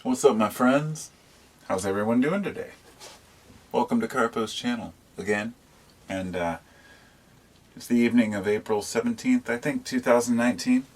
What's up, my friends? How's everyone doing today? Welcome to Carpo's channel again. And it's the evening of April 17th, I think, 2019.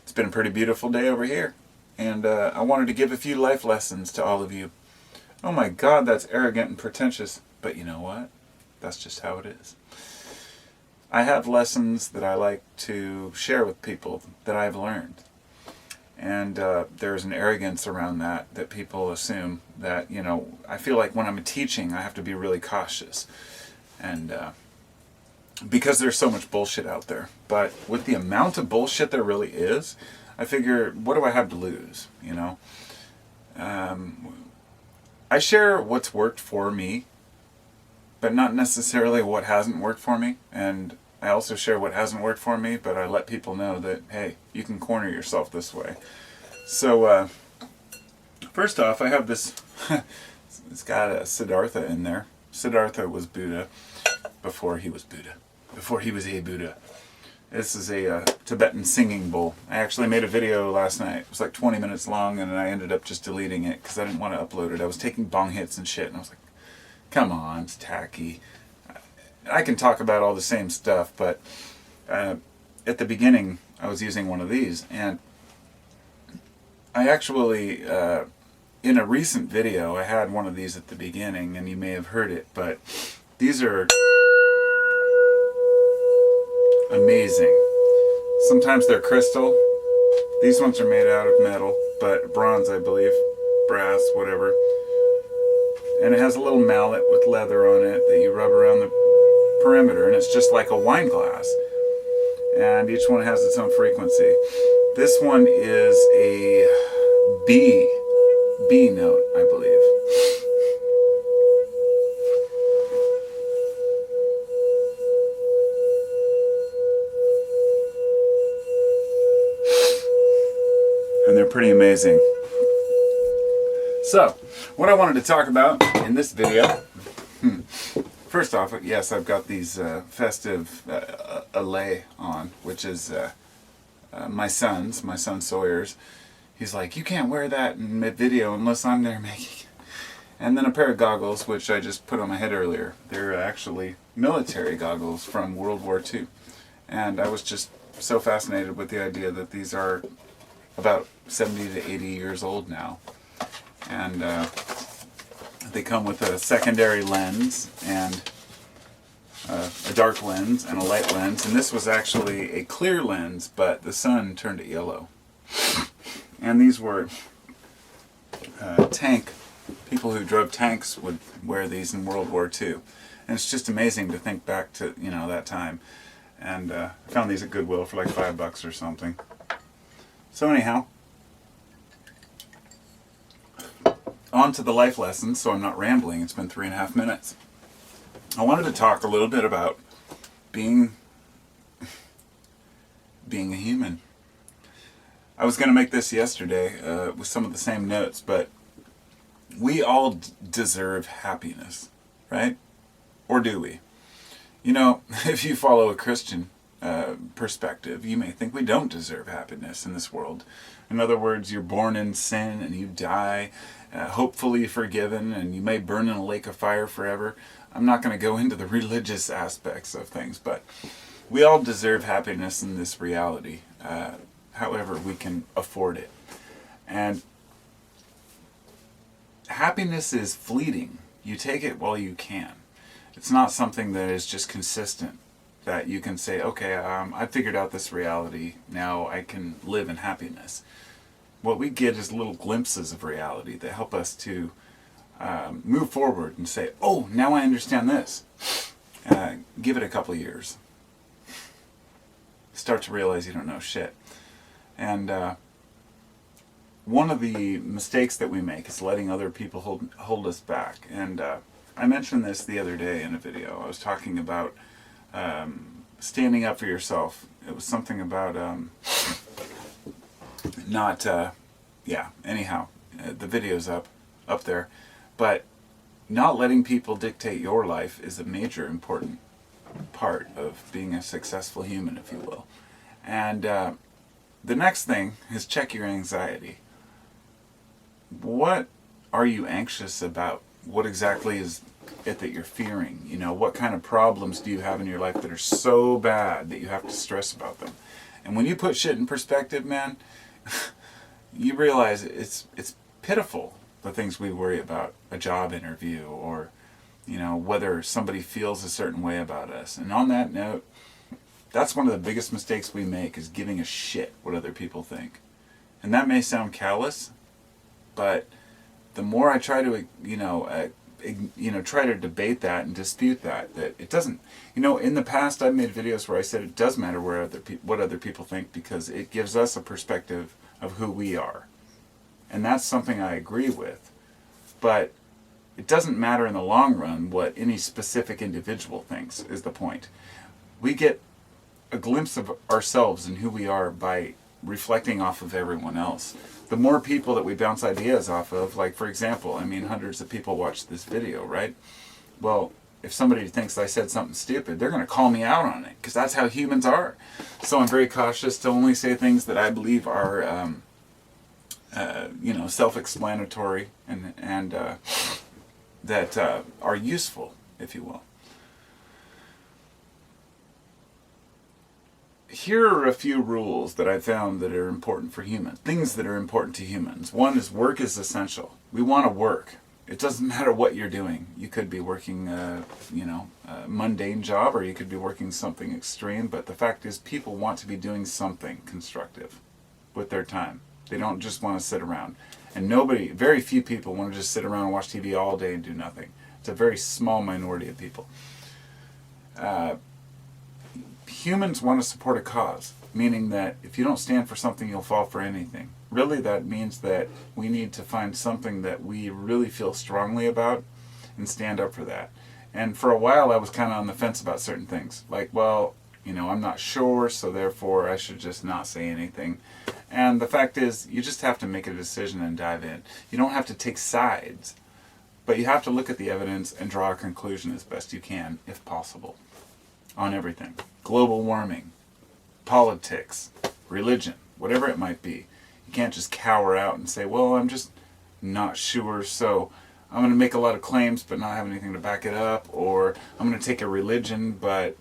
It's been a pretty beautiful day over here. And I wanted to give a few life lessons to all of you. Oh my God, that's arrogant and pretentious. But you know what? That's just how it is. I have lessons that I like to share with people that I've learned. And there's an arrogance around that people assume that, I feel like when I'm teaching, I have to be really cautious. And because there's so much bullshit out there. But with the amount of bullshit there really is, I figure, what do I have to lose, I share what's worked for me, but not necessarily what hasn't worked for me. And I also share what hasn't worked for me, but I let people know that, hey, you can corner yourself this way. So, first off, I have this, it's got a Siddhartha in there. Siddhartha was Buddha before he was Buddha, before he was a Buddha. This is a Tibetan singing bowl. I actually made a video last night. It was like 20 minutes long, and I ended up just deleting it because I didn't want to upload it. I was taking bong hits and shit, and I was like, come on, it's tacky. I can talk about all the same stuff, but at the beginning, I was using one of these, and I actually, in a recent video, I had one of these at the beginning, and you may have heard it, but these are amazing. Sometimes they're crystal. These ones are made out of metal, but bronze, I believe, brass, whatever. And it has a little mallet with leather on it that you rub around the perimeter, and it's just like a wine glass. And each one has its own frequency. This one is a B note, I believe. And they're pretty amazing. So, what I wanted to talk about in this video, first off, yes, I've got these festive allay on, which is my son Sawyer's. He's like, you can't wear that in mid-video unless I'm there making it. And then a pair of goggles, which I just put on my head earlier. They're actually military goggles from World War II. And I was just so fascinated with the idea that these are about 70 to 80 years old now. And they come with a secondary lens and a dark lens and a light lens. And this was actually a clear lens, but the sun turned it yellow. And these were people who drove tanks would wear these in World War II. And it's just amazing to think back to, that time. And I found these at Goodwill for like $5 or something. So anyhow, on to the life lessons, so I'm not rambling. It's been 3.5 minutes. I wanted to talk a little bit about being a human. I was going to make this yesterday with some of the same notes, but we all deserve happiness, right? Or do we? If you follow a Christian perspective, you may think we don't deserve happiness in this world. In other words, you're born in sin and you die, hopefully forgiven, and you may burn in a lake of fire forever. I'm not going to go into the religious aspects of things, but we all deserve happiness in this reality, however we can afford it. And happiness is fleeting. You take it while you can. It's not something that is just consistent, that you can say, okay, I figured out this reality, now I can live in happiness. What we get is little glimpses of reality that help us to move forward and say, oh, now I understand this. Give it a couple of years. Start to realize you don't know shit. And one of the mistakes that we make is letting other people hold us back. And I mentioned this the other day in a video. I was talking about standing up for yourself. It was something about anyhow, the video's up there. But not letting people dictate your life is a major important part of being a successful human, if you will. And the next thing is check your anxiety. what are you anxious about? What exactly is it that you're fearing? You know, what kind of problems do you have in your life that are so bad that you have to stress about them? And when you put shit in perspective, man, you realize it's pitiful, the things we worry about, a job interview, or you know, whether somebody feels a certain way about us. And on that note, that's one of the biggest mistakes we make, is giving a shit what other people think. And that may sound callous, but the more I try to, try to debate that and dispute that it doesn't. You know, in the past, I've made videos where I said it does matter what other people think, because it gives us a perspective of who we are, and that's something I agree with. But it doesn't matter in the long run what any specific individual thinks, is the point. We get a glimpse of ourselves and who we are by reflecting off of everyone else. The more people that we bounce ideas off of, like for example, I mean, hundreds of people watch this video, right? Well, if somebody thinks I said something stupid, they're going to call me out on it, because that's how humans are. So I'm very cautious to only say things that I believe are, self-explanatory and that are useful, if you will. Here are a few rules that I found that are important for humans. Things that are important to humans. One is work is essential. We want to work. It doesn't matter what you're doing. You could be working, a mundane job, or you could be working something extreme. But the fact is, people want to be doing something constructive with their time. They don't just want to sit around. And very few people want to just sit around and watch TV all day and do nothing. It's a very small minority of people. Humans want to support a cause, meaning that if you don't stand for something, you'll fall for anything. Really, that means that we need to find something that we really feel strongly about and stand up for that. And for a while, I was kind of on the fence about certain things. Like, well, I'm not sure, so therefore I should just not say anything. And the fact is, you just have to make a decision and dive in. You don't have to take sides, but you have to look at the evidence and draw a conclusion as best you can, if possible, on everything. Global warming, politics, religion, whatever it might be. You can't just cower out and say, well, I'm just not sure, so I'm going to make a lot of claims but not have anything to back it up, or I'm going to take a religion but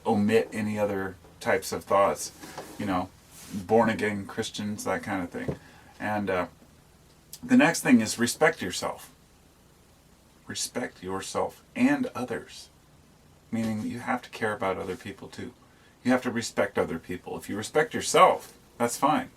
omit any other types of thoughts, born-again Christians, that kind of thing. And the next thing is respect yourself. Respect yourself and others. Meaning you have to care about other people too. You have to respect other people. If you respect yourself, that's fine.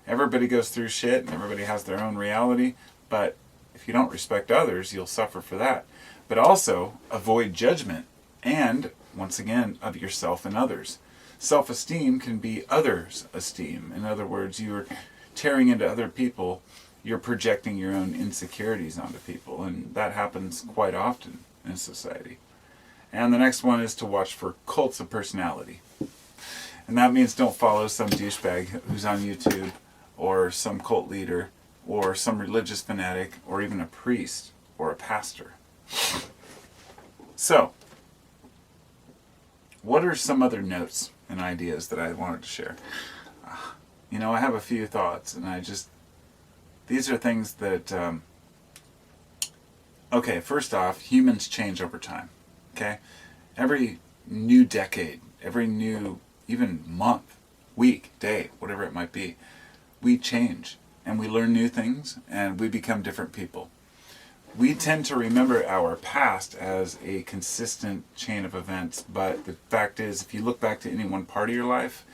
Everybody goes through shit and everybody has their own reality, but if you don't respect others, you'll suffer for that. But also, avoid judgment and, once again, of yourself and others. Self-esteem can be others' esteem. In other words, you're tearing into other people, you're projecting your own insecurities onto people, and that happens quite often in society. And the next one is to watch for cults of personality. And that means don't follow some douchebag who's on YouTube, or some cult leader, or some religious fanatic, or even a priest or a pastor. So, what are some other notes and ideas that I wanted to share? I have a few thoughts, and these are things that, okay, first off, humans change over time. Okay? Every new decade, every new, even month, week, day, whatever it might be, we change and we learn new things and we become different people. We tend to remember our past as a consistent chain of events, but the fact is, if you look back to any one part of your life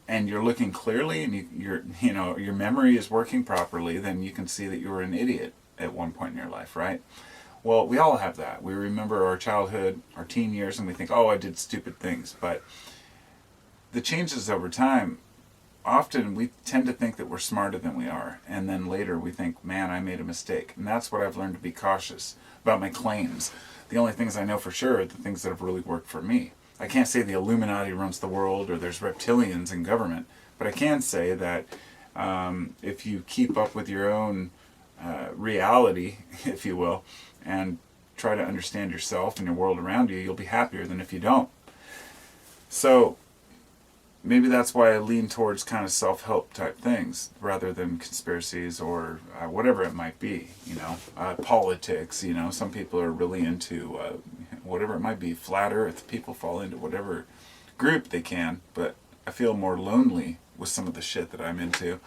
and you're looking clearly and your memory is working properly, then you can see that you were an idiot at one point in your life, right? Well, we all have that. We remember our childhood, our teen years, and we think, oh, I did stupid things. But the changes over time, often we tend to think that we're smarter than we are. And then later we think, man, I made a mistake. And that's what I've learned to be cautious about my claims. The only things I know for sure are the things that have really worked for me. I can't say the Illuminati runs the world or there's reptilians in government. But I can say that if you keep up with your own reality, if you will, and try to understand yourself and your world around you, you'll be happier than if you don't. So, maybe that's why I lean towards kind of self-help type things rather than conspiracies or whatever it might be. Politics. Some people are really into whatever it might be. Flat Earth. People fall into whatever group they can, but I feel more lonely with some of the shit that I'm into.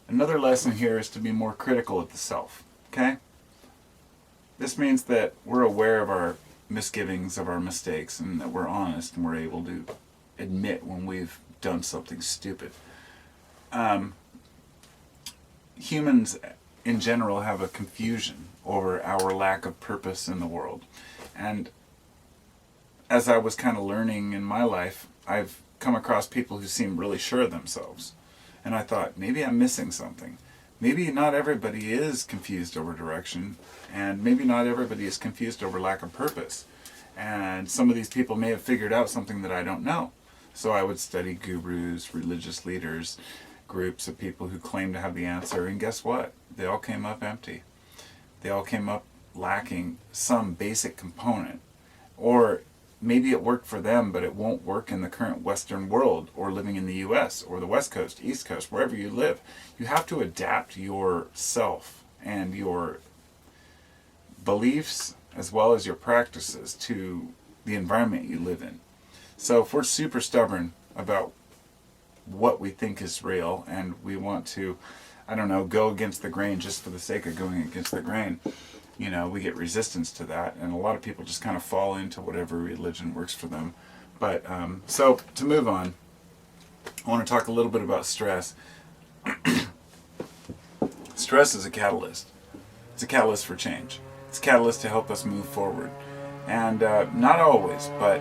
Another lesson here is to be more critical of the self. Okay? This means that we're aware of our misgivings, of our mistakes, and that we're honest and we're able to admit when we've done something stupid. Humans in general have a confusion over our lack of purpose in the world. And as I was kind of learning in my life, I've come across people who seem really sure of themselves. And I thought, maybe I'm missing something. Maybe not everybody is confused over direction, and maybe not everybody is confused over lack of purpose. And some of these people may have figured out something that I don't know. So I would study gurus, religious leaders, groups of people who claim to have the answer, and guess what? They all came up empty. They all came up lacking some basic component. Or maybe it worked for them, but it won't work in the current Western world, or living in the US, or the West Coast, East Coast, wherever you live. You have to adapt yourself and your beliefs as well as your practices to the environment you live in. So if we're super stubborn about what we think is real and we want to, go against the grain just for the sake of going against the grain, we get resistance to that, and a lot of people just kind of fall into whatever religion works for them. But so to move on, I want to talk a little bit about stress. Stress is a catalyst. It's a catalyst for change. It's a catalyst to help us move forward. And not always, but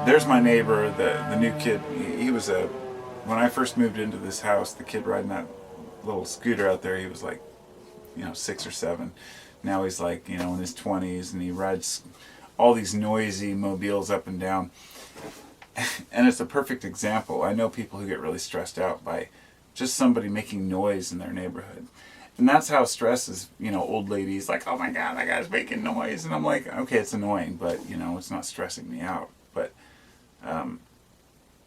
there's my neighbor, the new kid. He was when I first moved into this house, the kid riding that little scooter out there, he was like, 6 or 7. Now he's like, in his 20s, and he rides all these noisy mobiles up and down. And it's a perfect example. I know people who get really stressed out by just somebody making noise in their neighborhood. And that's how stress is, old ladies like, oh my God, that guy's making noise. And I'm like, okay, it's annoying, but, it's not stressing me out. But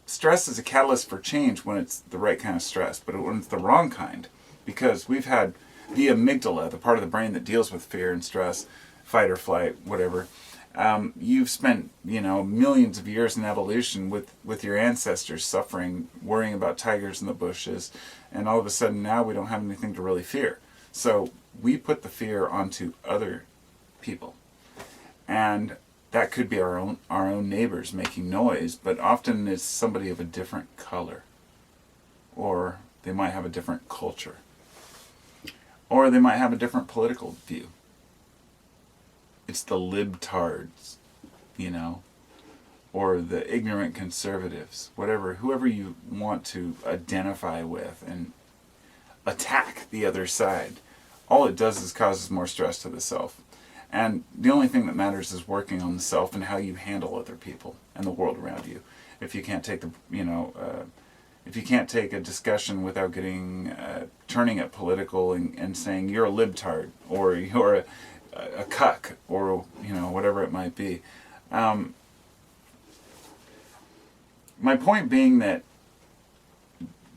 stress is a catalyst for change when it's the right kind of stress, but when it's the wrong kind, because we've had the amygdala, the part of the brain that deals with fear and stress, fight or flight, whatever. You've spent, millions of years in evolution with your ancestors suffering, worrying about tigers in the bushes, and all of a sudden now we don't have anything to really fear. So we put the fear onto other people. And that could be our own neighbors making noise, but often it's somebody of a different color. Or they might have a different culture. Or they might have a different political view. It's the libtards, or the ignorant conservatives, whoever you want to identify with and attack the other side. All it does is causes more stress to the self. And the only thing that matters is working on the self and how you handle other people and the world around you. If you can't take if you can't take a discussion without getting turning it political and saying you're a libtard or you're a cuck or whatever it might be. My point being that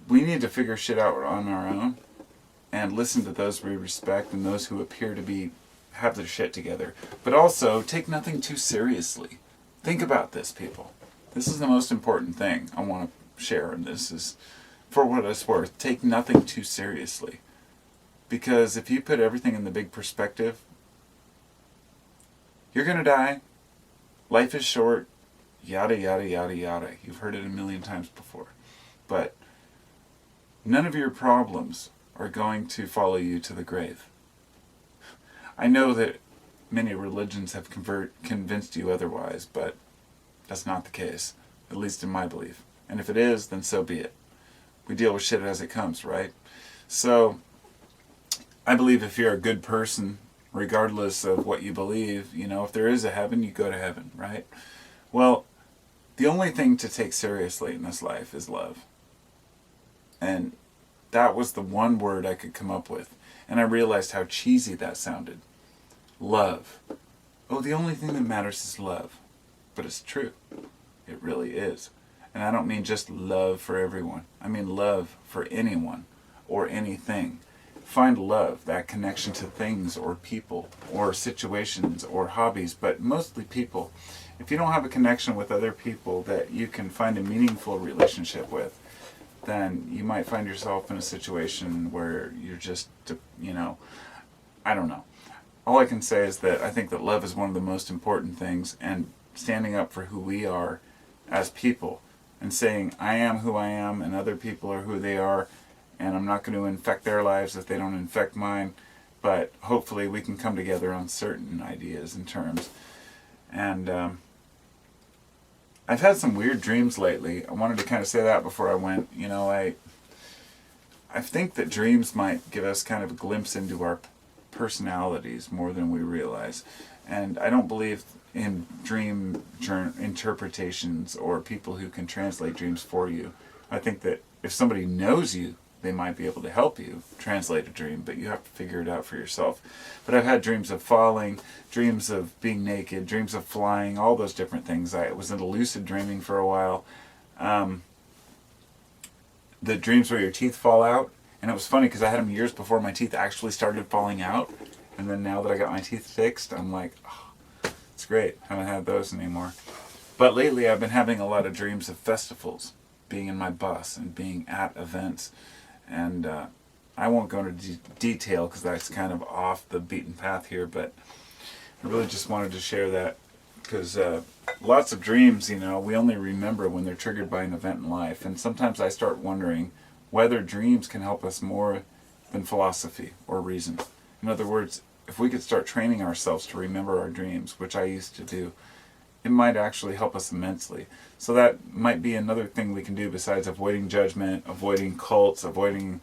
we need to figure shit out on our own and listen to those we respect and those who appear to have their shit together, but also take nothing too seriously. Think about this, people. This is the most important thing I want to share, and this is for what it's worth. Take nothing too seriously, because if you put everything in the big perspective, you're gonna die. Life is short. Yada yada yada yada. You've heard it a million times before, but none of your problems are going to follow you to the grave. I know that many religions have convinced you otherwise, but that's not the case, at least in my belief. And if it is, then so be it. We deal with shit as it comes, right? So, I believe if you're a good person, regardless of what you believe, if there is a heaven, you go to heaven, right? Well, the only thing to take seriously in this life is love. And that was the one word I could come up with. And I realized how cheesy that sounded. Love. Oh, the only thing that matters is love. But it's true. It really is. And I don't mean just love for everyone. I mean love for anyone or anything. Find love, that connection to things or people or situations or hobbies, but mostly people. If you don't have a connection with other people that you can find a meaningful relationship with, then you might find yourself in a situation where you're just, I don't know. All I can say is that I think that love is one of the most important things, and standing up for who we are as people and saying, I am who I am and other people are who they are, and I'm not going to infect their lives if they don't infect mine, but hopefully we can come together on certain ideas and terms. And I've had some weird dreams lately. I wanted to kind of say that before I went. I think that dreams might give us kind of a glimpse into our personalities more than we realize. And I don't believe in dream interpretations or people who can translate dreams for you. I think that if somebody knows you, they might be able to help you translate a dream, but you have to figure it out for yourself. But I've had dreams of falling, dreams of being naked, dreams of flying, all those different things. I was into lucid dreaming for a while. The dreams where your teeth fall out, and it was funny because I had them years before my teeth actually started falling out, and then now that I got my teeth fixed, I'm like, oh, it's great. I haven't had those anymore. But lately I've been having a lot of dreams of festivals, being in my bus and being at events. And I won't go into detail because that's kind of off the beaten path here, but I really just wanted to share that because lots of dreams, we only remember when they're triggered by an event in life. And sometimes I start wondering whether dreams can help us more than philosophy or reason. In other words, if we could start training ourselves to remember our dreams, which I used to do, it might actually help us immensely. So that might be another thing we can do besides avoiding judgment, avoiding cults, avoiding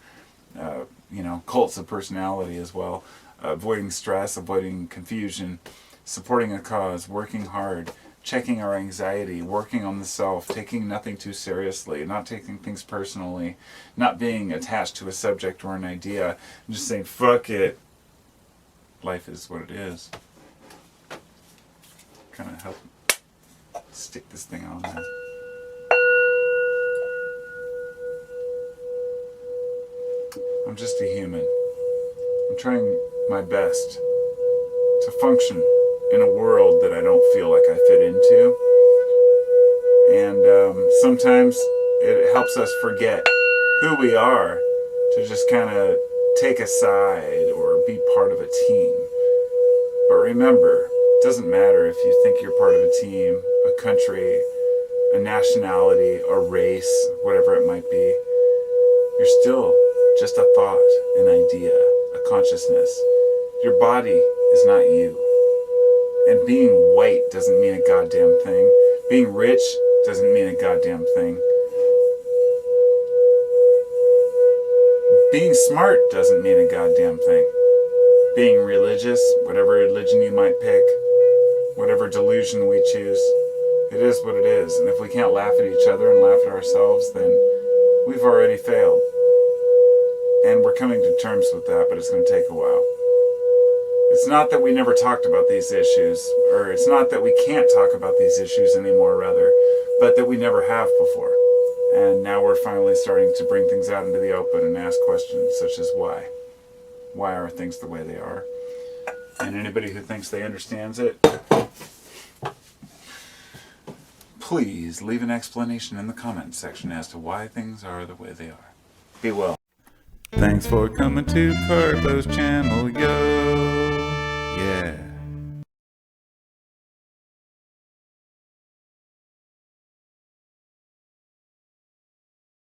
cults of personality as well, avoiding stress, avoiding confusion, supporting a cause, working hard, checking our anxiety, working on the self, taking nothing too seriously, not taking things personally, not being attached to a subject or an idea, and just saying, fuck it. Life is what it is. Kind of help stick this thing on there. I'm just a human. I'm trying my best to function in a world that I don't feel like I fit into. And sometimes it helps us forget who we are to just kind of take a side or be part of a team. But remember, it doesn't matter if you think you're part of a team, a country, a nationality, a race, whatever it might be. You're still just a thought, an idea, a consciousness. Your body is not you. And being white doesn't mean a goddamn thing. Being rich doesn't mean a goddamn thing. Being smart doesn't mean a goddamn thing. Being religious, whatever religion you might pick, whatever delusion we choose, it is what it is. And if we can't laugh at each other and laugh at ourselves, then we've already failed. And we're coming to terms with that, but it's going to take a while. It's not that we never talked about these issues, or it's not that we can't talk about these issues anymore, rather, but that we never have before. And now we're finally starting to bring things out into the open and ask questions such as why. Why are things the way they are? And anybody who thinks they understands it, please leave an explanation in the comments section as to why things are the way they are. Be well. Thanks for coming to Carpo's channel, yo. Yeah.